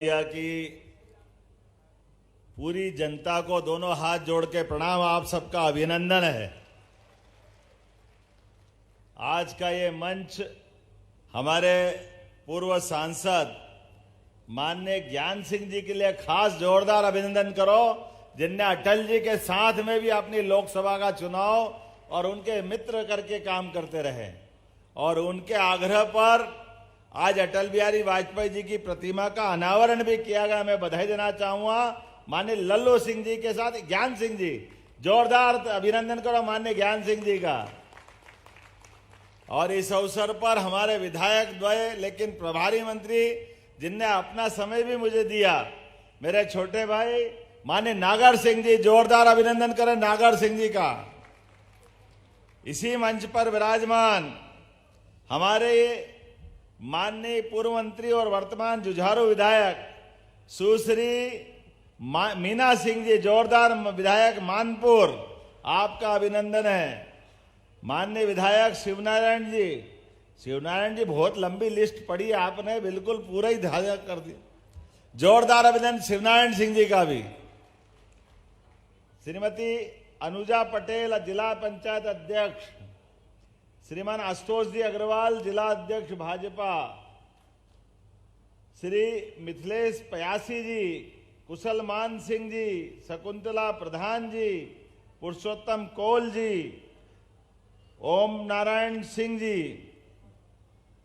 की पूरी जनता को दोनों हाथ जोड़ के प्रणाम, आप सबका अभिनंदन है। आज का ये मंच हमारे पूर्व सांसद माननीय ज्ञान सिंह जी के लिए खास जोरदार अभिनंदन करो, जिनने अटल जी के साथ में भी अपनी लोकसभा का चुनाव और उनके मित्र करके काम करते रहे और उनके आग्रह पर आज अटल बिहारी वाजपेयी जी की प्रतिमा का अनावरण भी किया गया। मैं बधाई देना चाहूंगा माननीय लल्लू सिंह जी के साथ ज्ञान सिंह जी, जोरदार अभिनंदन करो माननीय ज्ञान सिंह जी का। और इस अवसर पर हमारे विधायक द्वय लेकिन प्रभारी मंत्री जिनने अपना समय भी मुझे दिया, मेरे छोटे भाई माननीय नागर सिंह जी, जोरदार अभिनंदन करें नागर सिंह जी का। इसी मंच पर विराजमान हमारे माननीय पूर्व मंत्री और वर्तमान जुझारू विधायक सुश्री मीना सिंह जी, जोरदार विधायक मानपुर, आपका अभिनंदन है। माननीय विधायक शिवनारायण जी, बहुत लंबी लिस्ट पढ़ी आपने, बिल्कुल पूरा ही ध्यान कर दिया, जोरदार अभिनंदन शिवनारायण सिंह जी का भी। श्रीमती अनुजा पटेल, जिला पंचायत अध्यक्ष, श्रीमान आशुतोष जी अग्रवाल, जिला अध्यक्ष भाजपा, श्री मिथिलेश पयासी जी, कुशल मान सिंह जी, शकुंतला प्रधान जी, पुरुषोत्तम कौल जी, ओम नारायण सिंह जी,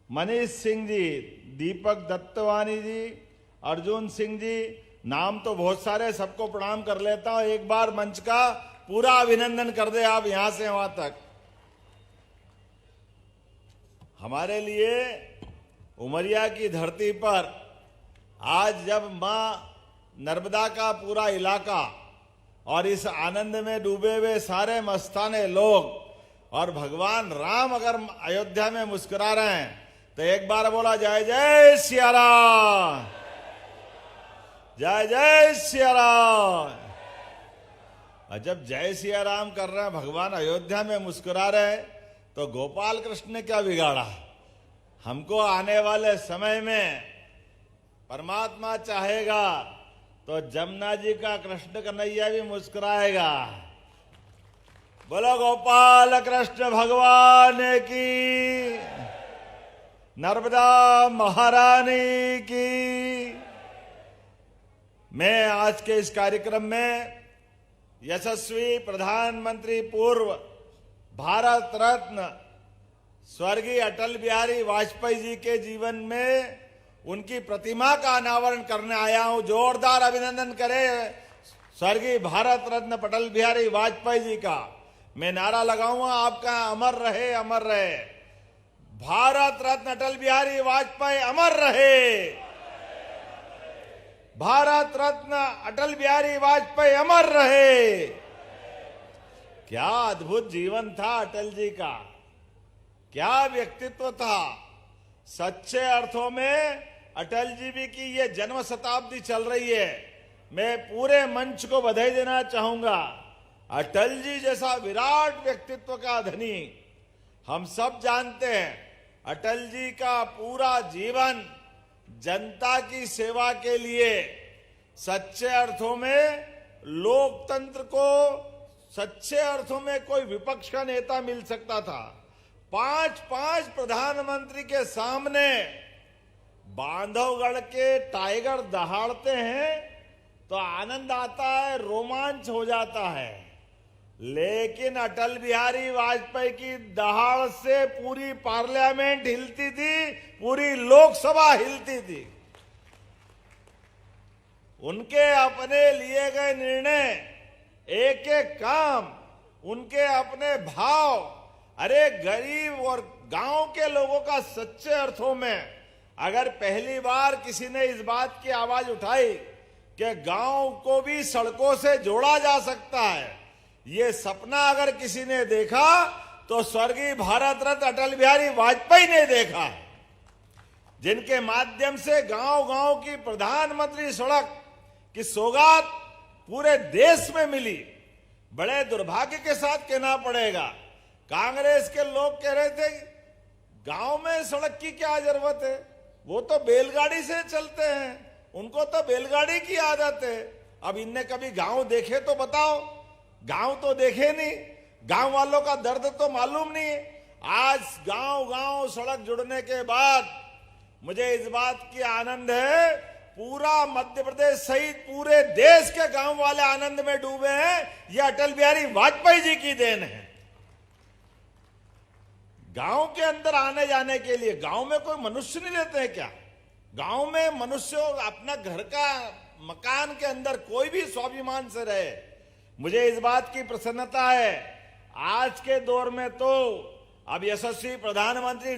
मनीष सिंह जी, दीपक दत्तवानी जी, अर्जुन सिंह जी, नाम तो बहुत सारे, सबको प्रणाम कर लेता हूं। एक बार मंच का पूरा अभिनंदन कर दे आप यहां से वहां तक। हमारे लिए उमरिया की धरती पर आज जब मां नर्मदा का पूरा इलाका और इस आनंद में डूबे हुए सारे मस्ताने लोग और भगवान राम अगर अयोध्या में मुस्कुरा रहे हैं तो एक बार बोला जय जय सिया राम, जय जय सिया राम। और जब जय सिया राम कर रहे हैं, भगवान अयोध्या में मुस्कुरा रहे हैं, तो गोपाल कृष्ण ने क्या बिगाड़ा। हमको आने वाले समय में परमात्मा चाहेगा तो जमुना जी का कृष्ण कन्हैया भी मुस्कुराएगा। बोलो गोपाल कृष्ण भगवान की, नर्मदा महारानी की। मैं आज के इस कार्यक्रम में यशस्वी प्रधानमंत्री पूर्व भारत रत्न स्वर्गीय अटल बिहारी वाजपेयी जी के जीवन में उनकी प्रतिमा का अनावरण करने आया हूं। जोरदार अभिनंदन करें स्वर्गीय भारत रत्न अटल बिहारी वाजपेयी जी का। मैं नारा लगाऊंगा आपका, अमर रहे अमर रहे, भारत रत्न अटल बिहारी वाजपेयी अमर रहे, भारत रत्न अटल बिहारी वाजपेयी अमर रहे। क्या अद्भुत जीवन था अटल जी का, क्या व्यक्तित्व था। सच्चे अर्थों में अटल जी भी की ये जन्म शताब्दी चल रही है। मैं पूरे मंच को बधाई देना चाहूंगा। अटल जी जैसा विराट व्यक्तित्व का धनी हम सब जानते हैं। अटल जी का पूरा जीवन जनता की सेवा के लिए, सच्चे अर्थों में लोकतंत्र को सच्चे अर्थों में कोई विपक्ष का नेता मिल सकता था। 5 प्रधानमंत्री के सामने बांधवगढ़ के टाइगर दहाड़ते हैं तो आनंद आता है, रोमांच हो जाता है। लेकिन अटल बिहारी वाजपेयी की दहाड़ से पूरी पार्लियामेंट हिलती थी, पूरी लोकसभा हिलती थी। उनके अपने लिए गए निर्णय, एक एक काम, उनके अपने भाव, अरे गरीब और गांव के लोगों का सच्चे अर्थों में अगर पहली बार किसी ने इस बात की आवाज उठाई कि गांव को भी सड़कों से जोड़ा जा सकता है, ये सपना अगर किसी ने देखा तो स्वर्गीय भारत रत्न अटल बिहारी वाजपेयी ने देखा है, जिनके माध्यम से गांव-गांव की प्रधानमंत्री सड़क की सौगात पूरे देश में मिली। बड़े दुर्भाग्य के साथ कहना पड़ेगा, कांग्रेस के लोग कह रहे थे गांव में सड़क की क्या जरूरत है, वो तो बैलगाड़ी से चलते हैं, उनको तो बैलगाड़ी की आदत है। अब इनने कभी गांव देखे तो बताओ, गांव तो देखे नहीं, गांव वालों का दर्द तो मालूम नहीं है। आज गांव गांव सड़क जुड़ने के बाद मुझे इस बात की आनंद है, पूरा मध्य प्रदेश सहित पूरे देश के गांव वाले आनंद में डूबे हैं। यह अटल बिहारी वाजपेयी जी की देन है। गांव के अंदर आने जाने के लिए गांव में कोई मनुष्य नहीं रहते हैं क्या? गांव में मनुष्य अपना घर का मकान के अंदर कोई भी स्वाभिमान से रहे। मुझे इस बात की प्रसन्नता है, आज के दौर में तो अब यशस्वी प्रधानमंत्री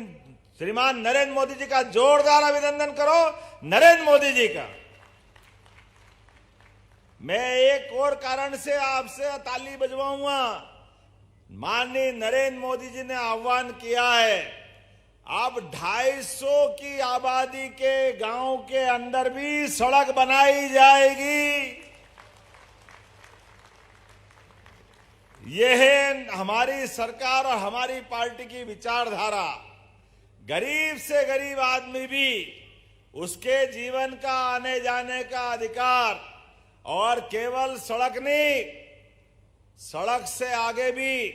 श्रीमान नरेंद्र मोदी जी का जोरदार अभिनंदन करो, नरेंद्र मोदी जी का। मैं एक और कारण से आपसे ताली बजवाऊंगा। माननीय नरेंद्र मोदी जी ने आह्वान किया है, अब 250 की आबादी के गांव के अंदर भी सड़क बनाई जाएगी। यह है हमारी सरकार और हमारी पार्टी की विचारधारा। गरीब से गरीब आदमी भी उसके जीवन का आने जाने का अधिकार, और केवल सड़क नहीं, सड़क से आगे भी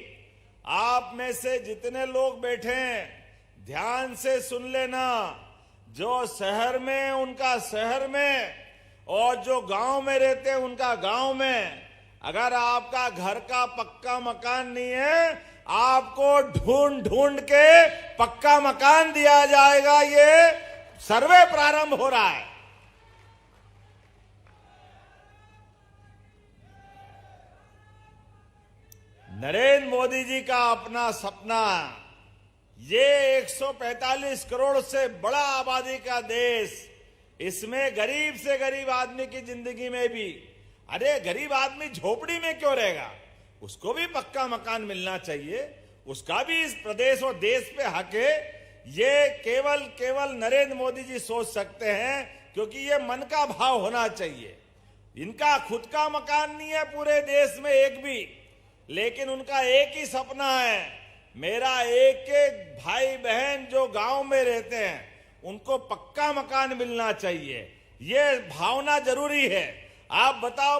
आप में से जितने लोग बैठे हैं ध्यान से सुन लेना, जो शहर में उनका शहर में, और जो गांव में रहते हैं उनका गांव में, अगर आपका घर का पक्का मकान नहीं है, आपको ढूंढ ढूंढ के पक्का मकान दिया जाएगा। ये सर्वे प्रारंभ हो रहा है। नरेंद्र मोदी जी का अपना सपना, ये 145 करोड़ से बड़ा आबादी का देश, इसमें गरीब से गरीब आदमी की जिंदगी में भी, अरे गरीब आदमी झोपड़ी में क्यों रहेगा, उसको भी पक्का मकान मिलना चाहिए, उसका भी इस प्रदेश और देश पे हक है। ये केवल नरेंद्र मोदी जी सोच सकते हैं, क्योंकि ये मन का भाव होना चाहिए। इनका खुद का मकान नहीं है पूरे देश में एक भी, लेकिन उनका एक ही सपना है, मेरा एक एक भाई बहन जो गांव में रहते हैं उनको पक्का मकान मिलना चाहिए। ये भावना जरूरी है। आप बताओ,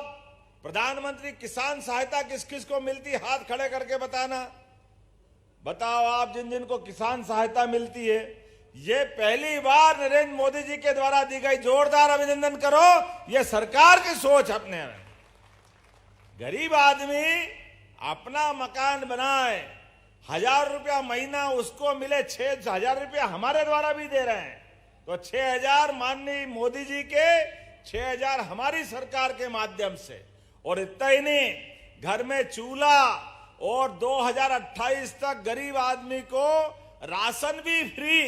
प्रधानमंत्री किसान सहायता किस किस को मिलती, हाथ खड़े करके बताना। बताओ आप जिन जिन को किसान सहायता मिलती है, ये पहली बार नरेंद्र मोदी जी के द्वारा दी गई। जोरदार अभिनंदन करो, ये सरकार की सोच अपने में। गरीब आदमी अपना मकान बनाए, 1000 रुपया महीना उसको मिले, 6000 रुपया हमारे द्वारा भी दे रहे हैं, तो 6000 माननीय मोदी जी के, 6000 हमारी सरकार के माध्यम से। और इतना ही नहीं, घर में चूल्हा, और 2028 तक गरीब आदमी को राशन भी फ्री,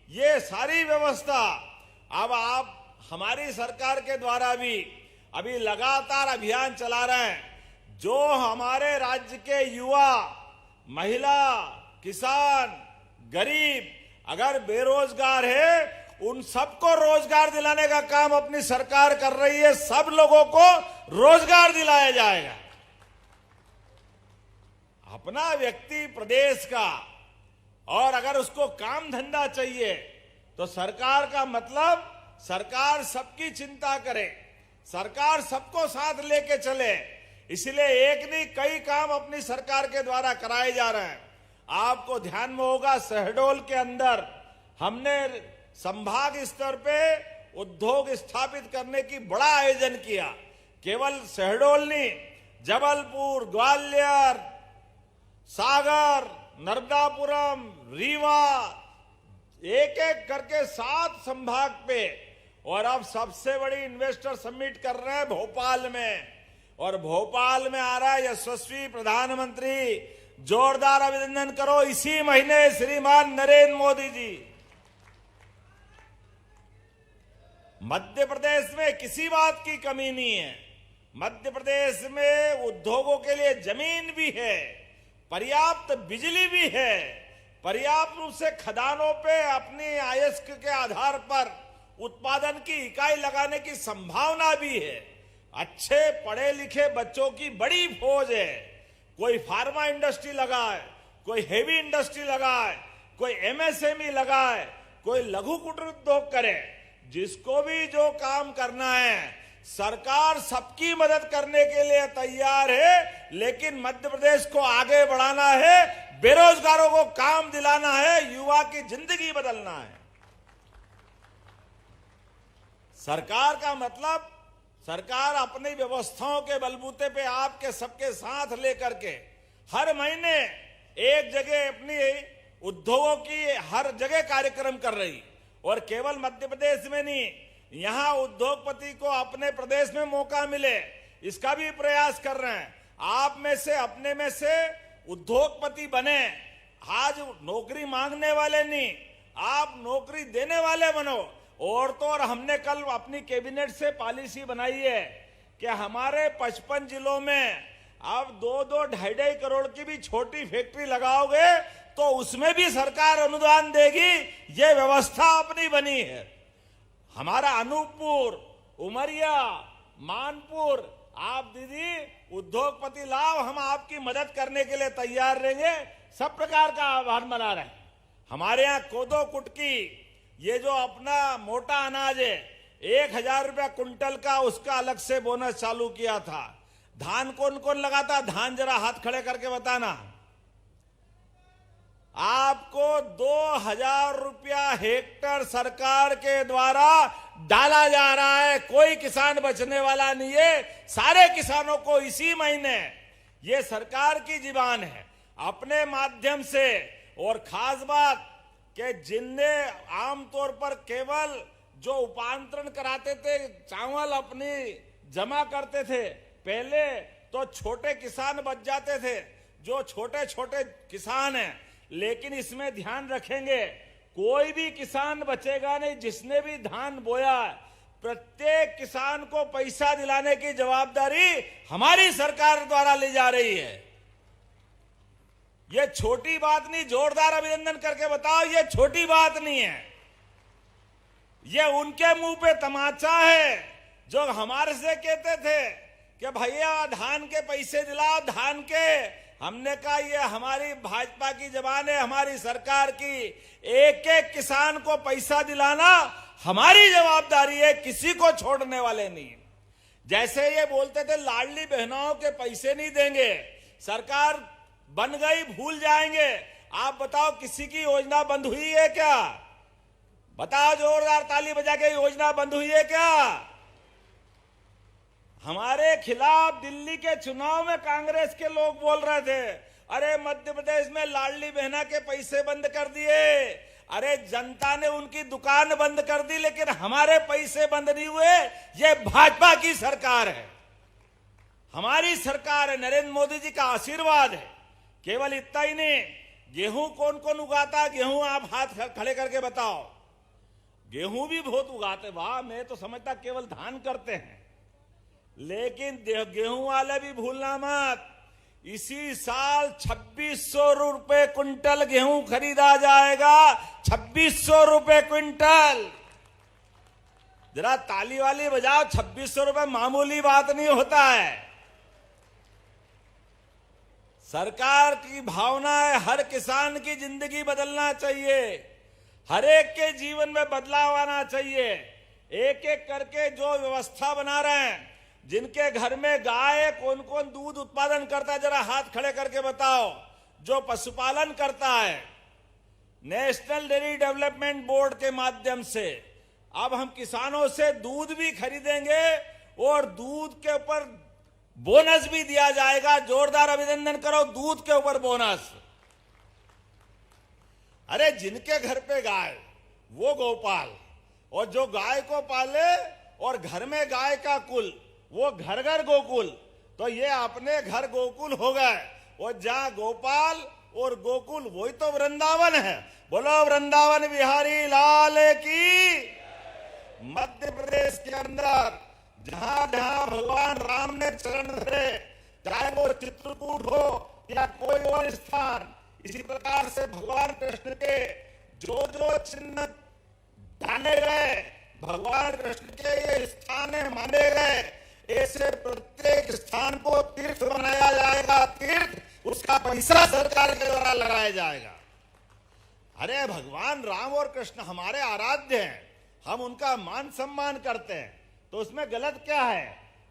ये सारी व्यवस्था अब आप हमारी सरकार के द्वारा भी अभी लगातार अभियान चला रहे हैं। जो हमारे राज्य के युवा, महिला, किसान, गरीब अगर बेरोजगार है, उन सबको रोजगार दिलाने का काम अपनी सरकार कर रही है। सब लोगों को रोजगार दिलाया जाएगा। अपना व्यक्ति प्रदेश का, और अगर उसको काम धंधा चाहिए तो सरकार का मतलब सरकार सबकी चिंता करे, सरकार सबको साथ लेके चले। इसलिए एक नहीं कई काम अपनी सरकार के द्वारा कराए जा रहे हैं। आपको ध्यान में होगा, शहडोल के अंदर हमने संभाग स्तर पे उद्योग स्थापित करने की बड़ा आयोजन किया। केवल शहडोल नहीं, जबलपुर, ग्वालियर, सागर, नर्मदापुरम, रीवा, एक एक करके 7 संभाग पे। और अब सबसे बड़ी इन्वेस्टर समिट कर रहे हैं भोपाल में, और भोपाल में आ रहा है यशस्वी प्रधानमंत्री। जोरदार अभिनंदन करो इसी महीने श्रीमान नरेंद्र मोदी जी। मध्य प्रदेश में किसी बात की कमी नहीं है। मध्य प्रदेश में उद्योगों के लिए जमीन भी है, पर्याप्त बिजली भी है, पर्याप्त रूप से खदानों पे अपनी आयस्क के आधार पर उत्पादन की इकाई लगाने की संभावना भी है। अच्छे पढ़े लिखे बच्चों की बड़ी फौज है। कोई फार्मा इंडस्ट्री लगाए, कोई हेवी इंडस्ट्री लगाए, कोई एमएसएमई लगाए, कोई लघु कुटीर उद्योग करे। जिसको भी जो काम करना है, सरकार सबकी मदद करने के लिए तैयार है, लेकिन मध्य प्रदेश को आगे बढ़ाना है, बेरोजगारों को काम दिलाना है, युवा की जिंदगी बदलना है। सरकार का मतलब, सरकार अपनी व्यवस्थाओं के बलबूते पे आपके सबके साथ लेकर के हर महीने एक जगह अपनी उद्योगों की हर जगह कार्यक्रम कर रही, और केवल मध्य प्रदेश में नहीं, यहां उद्योगपति को अपने प्रदेश में मौका मिले, इसका भी प्रयास कर रहे हैं। आप में से, अपने में से उद्योगपति बने। आज नौकरी मांगने वाले नहीं, आप नौकरी देने वाले बनो। और तो और हमने कल अपनी कैबिनेट से पॉलिसी बनाई है कि हमारे 55 जिलों में अब 2-2, 2.5 करोड़ की भी छोटी फैक्ट्री लगाओगे तो उसमें भी सरकार अनुदान देगी। ये व्यवस्था अपनी बनी है। हमारा अनूपपुर, उमरिया, मानपुर, आप दीदी उद्योगपति लाओ, हम आपकी मदद करने के लिए तैयार रहेंगे। सब प्रकार का आह्वान बना रहे हैं। हमारे यहाँ कोदो कुटकी, ये जो अपना मोटा अनाज है, 1000 रुपया कुंटल का उसका अलग से बोनस चालू किया था। धान कौन कौन लगाता? धान जरा हाथ खड़े करके बताना। आपको 2000 रुपया हेक्टर सरकार के द्वारा डाला जा रहा है। कोई किसान बचने वाला नहीं है। सारे किसानों को इसी महीने, ये सरकार की जीवान है, अपने माध्यम से। और खास बात कि जिनने आमतौर पर केवल जो उपांतरण कराते थे, चावल अपनी जमा करते थे, पहले तो छोटे किसान बच जाते थे, जो छोटे छोटे किसान हैं। लेकिन इसमें ध्यान रखेंगे, कोई भी किसान बचेगा नहीं। जिसने भी धान बोया, प्रत्येक किसान को पैसा दिलाने की जवाबदारी हमारी सरकार द्वारा ली जा रही है। ये छोटी बात नहीं, जोरदार अभिनंदन करके बताओ, ये छोटी बात नहीं है। ये उनके मुंह पे तमाचा है जो हमारे से कहते थे कि भैया धान के पैसे दिलाओ, धान के। हमने कहा ये हमारी भाजपा की जबान है, हमारी सरकार की। एक एक किसान को पैसा दिलाना हमारी जवाबदारी है, किसी को छोड़ने वाले नहीं। जैसे ये बोलते थे लाडली बहनों के पैसे नहीं देंगे, सरकार बन गई भूल जाएंगे। आप बताओ किसी की योजना बंद हुई है क्या? बताओ जोरदार ताली बजा के, योजना बंद हुई है क्या? हमारे खिलाफ दिल्ली के चुनाव में कांग्रेस के लोग बोल रहे थे, अरे मध्य प्रदेश में लाडली बहना के पैसे बंद कर दिए। अरे जनता ने उनकी दुकान बंद कर दी, लेकिन हमारे पैसे बंद नहीं हुए। ये भाजपा की सरकार है, हमारी सरकार है, नरेंद्र मोदी जी का आशीर्वाद है। केवल इतना ही नहीं, गेहूं कौन कौन उगाता है? गेहूं आप हाथ खड़े करके बताओ। गेहूं भी बहुत उगाते। वाह, मैं तो समझता केवल धान करते हैं, लेकिन गेहूं वाले भी भूलना मत। इसी साल 2600 रुपए क्विंटल गेहूं खरीदा जाएगा। 2600 रुपए क्विंटल। जरा ताली वाली बजाओ। 2600 रुपए मामूली बात नहीं होता है। सरकार की भावना है हर किसान की जिंदगी बदलना चाहिए, हर एक के जीवन में बदलाव आना चाहिए। एक एक करके जो व्यवस्था बना रहे हैं, जिनके घर में गाय है, कौन कौन दूध उत्पादन करता है, जरा हाथ खड़े करके बताओ। जो पशुपालन करता है, नेशनल डेयरी डेवलपमेंट बोर्ड के माध्यम से अब हम किसानों से दूध भी खरीदेंगे और दूध के ऊपर बोनस भी दिया जाएगा। जोरदार अभिनंदन करो, दूध के ऊपर बोनस। अरे जिनके घर पे गाय वो गोपाल, और जो गाय को पाले और घर में गाय का कुल, वो घर घर गोकुल। तो ये अपने घर गोकुल हो गए, और जहां गोपाल और गोकुल वही तो वृंदावन है। बोलो वृंदावन बिहारी लाल की। मध्य प्रदेश के अंदर जहां जहां भगवान राम ने चरण धरे, चाहे वो चित्रकूट हो या कोई और स्थान, इसी प्रकार से भगवान कृष्ण के जो जो चिन्ह जाने गए, भगवान कृष्ण के ये स्थान माने गए, ऐसे प्रत्येक स्थान को तीर्थ बनाया जाएगा। तीर्थ, उसका पैसा सरकार के द्वारा लगाया जाएगा। अरे भगवान राम और कृष्ण हमारे आराध्य हैं, हम उनका मान सम्मान करते हैं, तो उसमें गलत क्या है?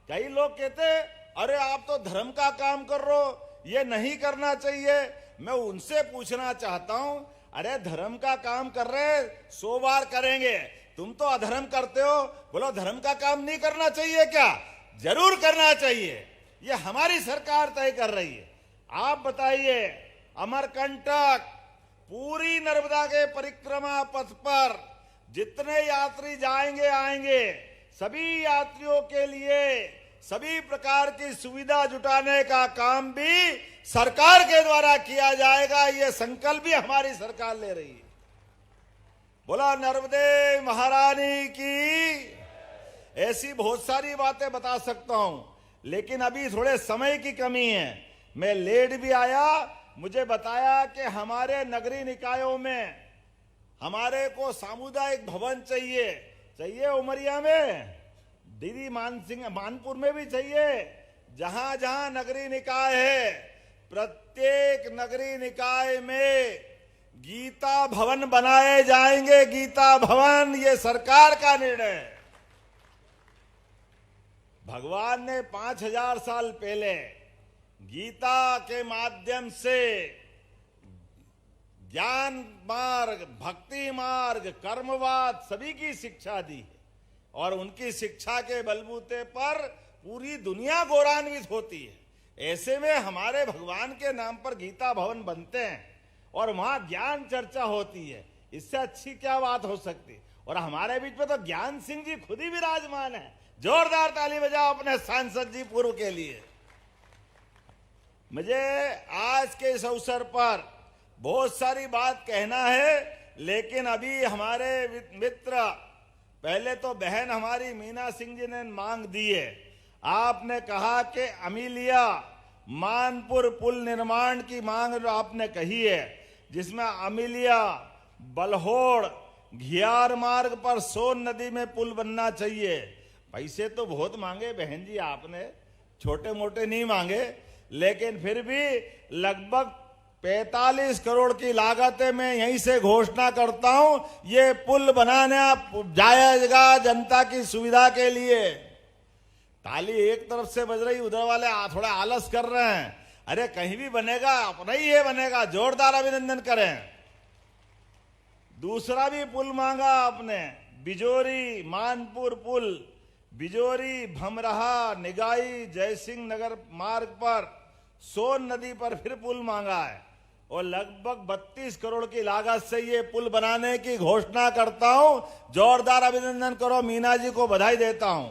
कई लोग कहते हैं अरे आप तो धर्म का काम कर रहे हो, ये नहीं करना चाहिए। मैं उनसे पूछना चाहता हूं, अरे धर्म का काम कर रहे 100 बार करेंगे, तुम तो अधर्म करते हो, बोलो धर्म का काम नहीं करना चाहिए क्या? जरूर करना चाहिए। ये हमारी सरकार तय कर रही है। आप बताइए, अमरकंटक पूरी नर्मदा के परिक्रमा पथ पर जितने यात्री जाएंगे आएंगे, सभी यात्रियों के लिए सभी प्रकार की सुविधा जुटाने का काम भी सरकार के द्वारा किया जाएगा। ये संकल्प भी हमारी सरकार ले रही है। बोला नर्मदे महारानी की। ऐसी बहुत सारी बातें बता सकता हूं, लेकिन अभी थोड़े समय की कमी है। मैं लेट भी आया, मुझे बताया कि हमारे नगरीय निकायों में हमारे को सामुदायिक भवन चाहिए उमरिया में, दीदी मानपुर में भी चाहिए। जहां जहां नगरीय निकाय है, प्रत्येक नगरीय निकाय में गीता भवन बनाए जाएंगे। गीता भवन, ये सरकार का निर्णय है। भगवान ने 5000 साल पहले गीता के माध्यम से ज्ञान मार्ग, भक्ति मार्ग, कर्मवाद सभी की शिक्षा दी है, और उनकी शिक्षा के बलबूते पर पूरी दुनिया गौरवान्वित होती है। ऐसे में हमारे भगवान के नाम पर गीता भवन बनते हैं और वहां ज्ञान चर्चा होती है, इससे अच्छी क्या बात हो सकती? और हमारे बीच में तो ज्ञान सिंह जी खुद ही विराजमान है। जोरदार ताली बजाओ अपने सांसद जी पूर्व के लिए। मुझे आज के इस अवसर पर बहुत सारी बात कहना है, लेकिन अभी हमारे मित्र, पहले तो बहन हमारी मीना सिंह जी ने मांग दी है। आपने कहा कि अमीलिया मानपुर पुल निर्माण की मांग आपने कही है, जिसमें अमीलिया बलहोड़ घियार मार्ग पर सोन नदी में पुल बनना चाहिए। पैसे तो बहुत मांगे बहन जी आपने, छोटे मोटे नहीं मांगे, लेकिन फिर भी लगभग 45 करोड़ की लागत में यहीं से घोषणा करता हूं, ये पुल बनाना जाएगा जनता की सुविधा के लिए। ताली एक तरफ से बज रही, उधर वाले थोड़ा आलस कर रहे हैं। अरे कहीं भी बनेगा, अपना ही ये बनेगा, जोरदार अभिनंदन करें। दूसरा भी पुल मांगा आपने, बिजोरी मानपुर पुल, बिजोरी भमरहा निगाई जयसिंह नगर मार्ग पर सोन नदी पर फिर पुल मांगा है, और लगभग 32 करोड़ की लागत से ये पुल बनाने की घोषणा करता हूं। जोरदार अभिनंदन करो, मीना जी को बधाई देता हूं।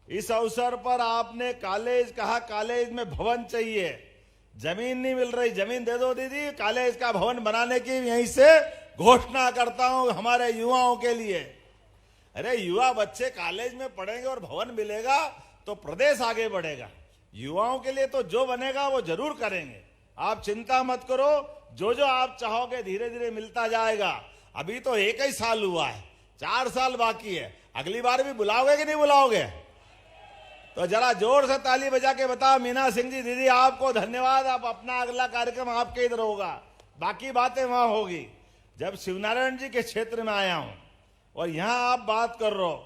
इस अवसर पर आपने कॉलेज कहा, कॉलेज में भवन चाहिए, जमीन नहीं मिल रही, जमीन दे दो दीदी, कॉलेज का भवन बनाने की यहीं से घोषणा करता हूं हमारे युवाओं के लिए। अरे युवा बच्चे कॉलेज में पढ़ेंगे और भवन मिलेगा तो प्रदेश आगे बढ़ेगा। युवाओं के लिए तो जो बनेगा वो जरूर करेंगे, आप चिंता मत करो। जो जो आप चाहोगे धीरे धीरे मिलता जाएगा। अभी तो 1 ही साल हुआ है, 4 साल बाकी है। अगली बार भी बुलाओगे कि नहीं बुलाओगे? तो जरा जोर से ताली बजा के बताओ। मीना सिंह जी दीदी आपको धन्यवाद। आप अपना अगला कार्यक्रम आपके इधर होगा, बाकी बातें वहां होगी। जब शिवनारायण जी के क्षेत्र में आया हूं और यहां आप बात कर रहे हो,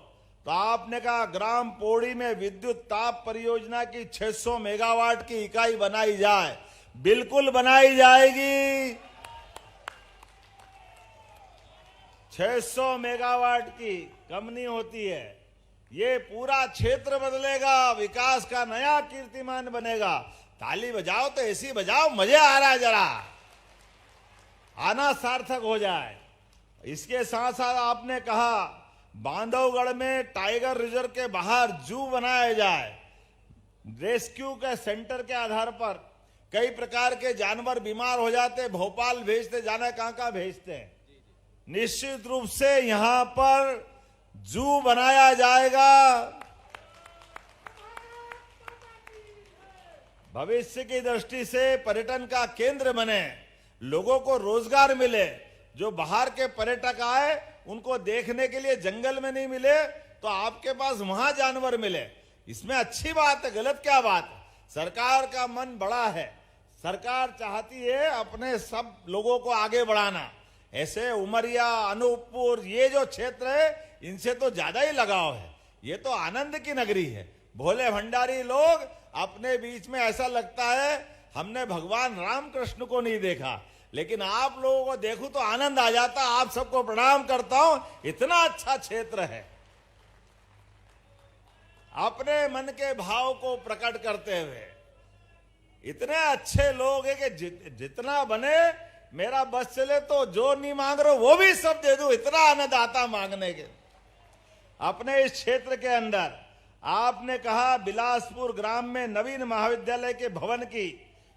तो आपने कहा ग्राम पौड़ी में विद्युत ताप परियोजना की 600 मेगावाट की इकाई बनाई जाए। बिल्कुल बनाई जाएगी। 600 मेगावाट की कम नहीं होती है। ये पूरा क्षेत्र बदलेगा, विकास का नया कीर्तिमान बनेगा। ताली बजाओ तो ऐसी बजाओ, मजे आ रहा है, जरा आना सार्थक हो जाए। इसके साथ साथ आपने कहा बांधवगढ़ में टाइगर रिजर्व के बाहर जू बनाया जाए। रेस्क्यू के सेंटर के आधार पर कई प्रकार के जानवर बीमार हो जाते, भोपाल भेजते, जाने कहां भेजते हैं। निश्चित रूप से यहां पर जू बनाया जाएगा। भविष्य की दृष्टि से पर्यटन का केंद्र बने, लोगों को रोजगार मिले। जो बाहर के पर्यटक आए उनको देखने के लिए जंगल में नहीं मिले तो आपके पास वहां जानवर मिले। इसमें अच्छी बात है, गलत क्या बात है? सरकार का मन बड़ा है, सरकार चाहती है अपने सब लोगों को आगे बढ़ाना। ऐसे उमरिया, अनूपपुर, ये जो क्षेत्र है इनसे तो ज्यादा ही लगाव है। ये तो आनंद की नगरी है। भोले भंडारी लोग अपने बीच में ऐसा लगता है हमने भगवान रामकृष्ण को नहीं देखा, लेकिन आप लोगों को देखूं तो आनंद आ जाता। आप सबको प्रणाम करता हूं, इतना अच्छा क्षेत्र है। अपने मन के भाव को प्रकट करते हुए इतने अच्छे लोग हैं कि जितना बने मेरा बस चले तो जो नहीं मांग रहे वो भी सब दे दूं, इतना आनंद आता मांगने के। अपने इस क्षेत्र के अंदर आपने कहा बिलासपुर ग्राम में नवीन महाविद्यालय के भवन की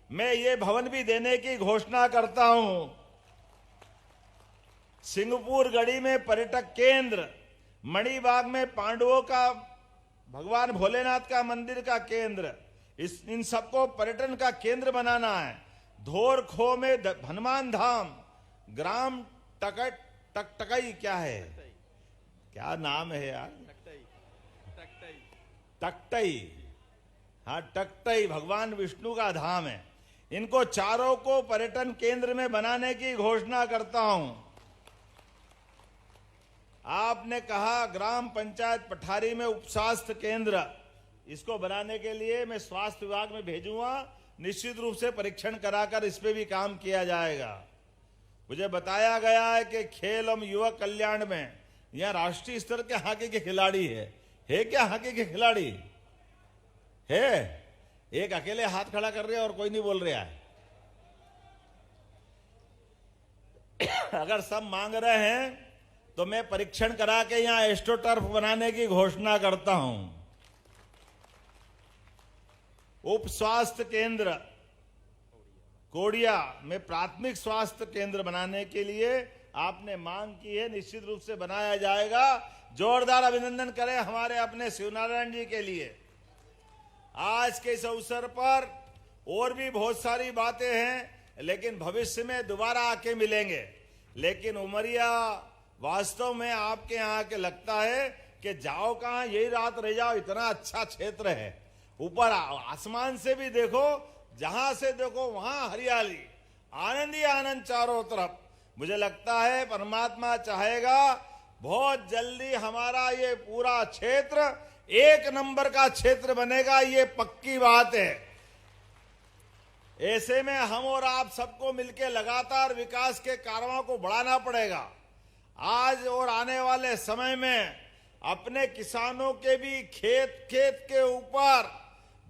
मैं ये भवन भी देने की घोषणा करता हूं। सिंहपुर गढ़ी में पर्यटक केंद्र, मणिबाग में पांडवों का भगवान भोलेनाथ का मंदिर का केंद्र, इन सबको पर्यटन का केंद्र बनाना है। धोरखो में हनुमान धाम, ग्राम टकटई क्या है, क्या नाम है यार, टकटई, हाँ टकटई भगवान विष्णु का धाम है। इनको चारों को पर्यटन केंद्र में बनाने की घोषणा करता हूं। आपने कहा ग्राम पंचायत पठारी में उप स्वास्थ्य केंद्र, इसको बनाने के लिए मैं स्वास्थ्य विभाग में भेजूंगा। निश्चित रूप से परीक्षण कराकर इस पे भी काम किया जाएगा। मुझे बताया गया है कि खेल एवं युवा कल्याण में यहां राष्ट्रीय स्तर के हॉकी के खिलाड़ी है क्या हॉकी के खिलाड़ी है? एक अकेले हाथ खड़ा कर रहे हैं और कोई नहीं बोल रहा है। अगर सब मांग रहे हैं तो मैं परीक्षण करा के यहां एस्ट्रोटर्फ बनाने की घोषणा करता हूं। उप स्वास्थ्य केंद्र कोडिया में प्राथमिक स्वास्थ्य केंद्र बनाने के लिए आपने मांग की है, निश्चित रूप से बनाया जाएगा। जोरदार अभिनंदन करें हमारे अपने शिवनारायण जी के लिए। आज के इस अवसर पर और भी बहुत सारी बातें हैं, लेकिन भविष्य में दोबारा आके मिलेंगे। लेकिन उमरिया वास्तव में आपके यहाँ के लगता है कि जाओ कहाँ, यही रात रह जाओ, इतना अच्छा क्षेत्र है। ऊपर आसमान से भी देखो, जहां से देखो वहां हरियाली, आनंद ही आनंद चारों तरफ। मुझे लगता है परमात्मा चाहेगा बहुत जल्दी हमारा ये पूरा क्षेत्र एक नंबर का क्षेत्र बनेगा, ये पक्की बात है। ऐसे में हम और आप सबको मिलकर लगातार विकास के कारवां को बढ़ाना पड़ेगा। आज और आने वाले समय में अपने किसानों के भी खेत के ऊपर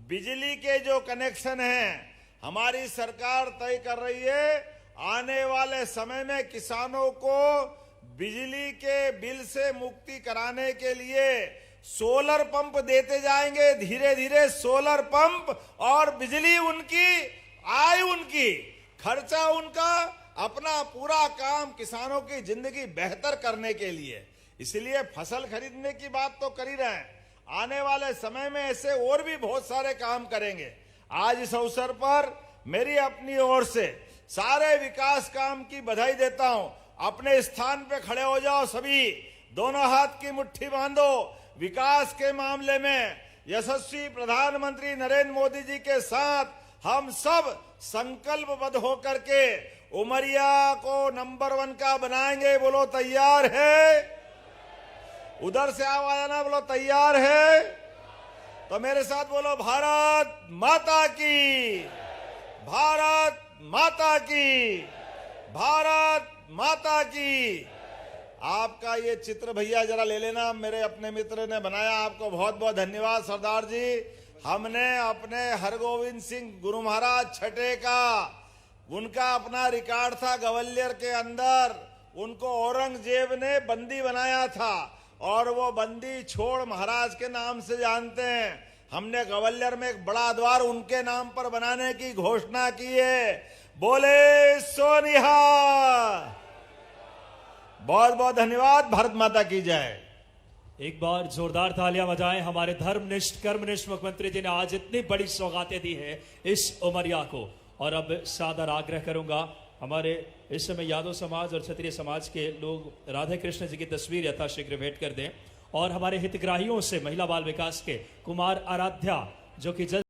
बिजली के जो कनेक्शन हैं, हमारी सरकार तय कर रही है। आने वाले समय में किसानों को बिजली के बिल से मुक्ति कराने के लिए सोलर पंप देते जाएंगे। धीरे धीरे सोलर पंप और बिजली उनकी आय, उनकी खर्चा उनका, अपना पूरा काम किसानों की जिंदगी बेहतर करने के लिए। इसलिए फसल खरीदने की बात तो कर ही रहे हैं, आने वाले समय में ऐसे और भी बहुत सारे काम करेंगे। आज इस अवसर पर मेरी अपनी ओर से सारे विकास काम की बधाई देता हूं। अपने स्थान पे खड़े हो जाओ सभी, दोनों हाथ की मुट्ठी बांधो। विकास के मामले में यशस्वी प्रधानमंत्री नरेंद्र मोदी जी के साथ हम सब संकल्पबद्ध होकर के उमरिया को नंबर 1 का बनाएंगे। बोलो तैयार है? उधर से आवाज आना, बोलो तैयार है? तो मेरे साथ बोलो भारत माता की, भारत माता की, भारत माता की। आपका ये चित्र भैया जरा ले लेना, मेरे अपने मित्र ने बनाया, आपको बहुत बहुत धन्यवाद सरदार जी। हमने अपने हरगोविंद सिंह गुरु महाराज छठे का, उनका अपना रिकॉर्ड था ग्वालियर के अंदर, उनको औरंगजेब ने बंदी बनाया था और वो बंदी छोड़ महाराज के नाम से जानते हैं। हमने ग्वालियर में एक बड़ा द्वार उनके नाम पर बनाने की घोषणा की है। बोले सोनिहा। बहुत बहुत धन्यवाद। भारत माता की जय। एक बार जोरदार तालियां बजाएं हमारे धर्मनिष्ठ कर्मनिष्ठ मुख्यमंत्री जी ने आज इतनी बड़ी सौगातें दी है इस उमरिया को। और अब सादर आग्रह करूंगा, हमारे इस समय यादव समाज और क्षत्रिय समाज के लोग राधे कृष्ण जी की तस्वीर यथाशीघ्र भेंट कर दें। और हमारे हितग्राहियों से महिला बाल विकास के कुमार आराध्या जो कि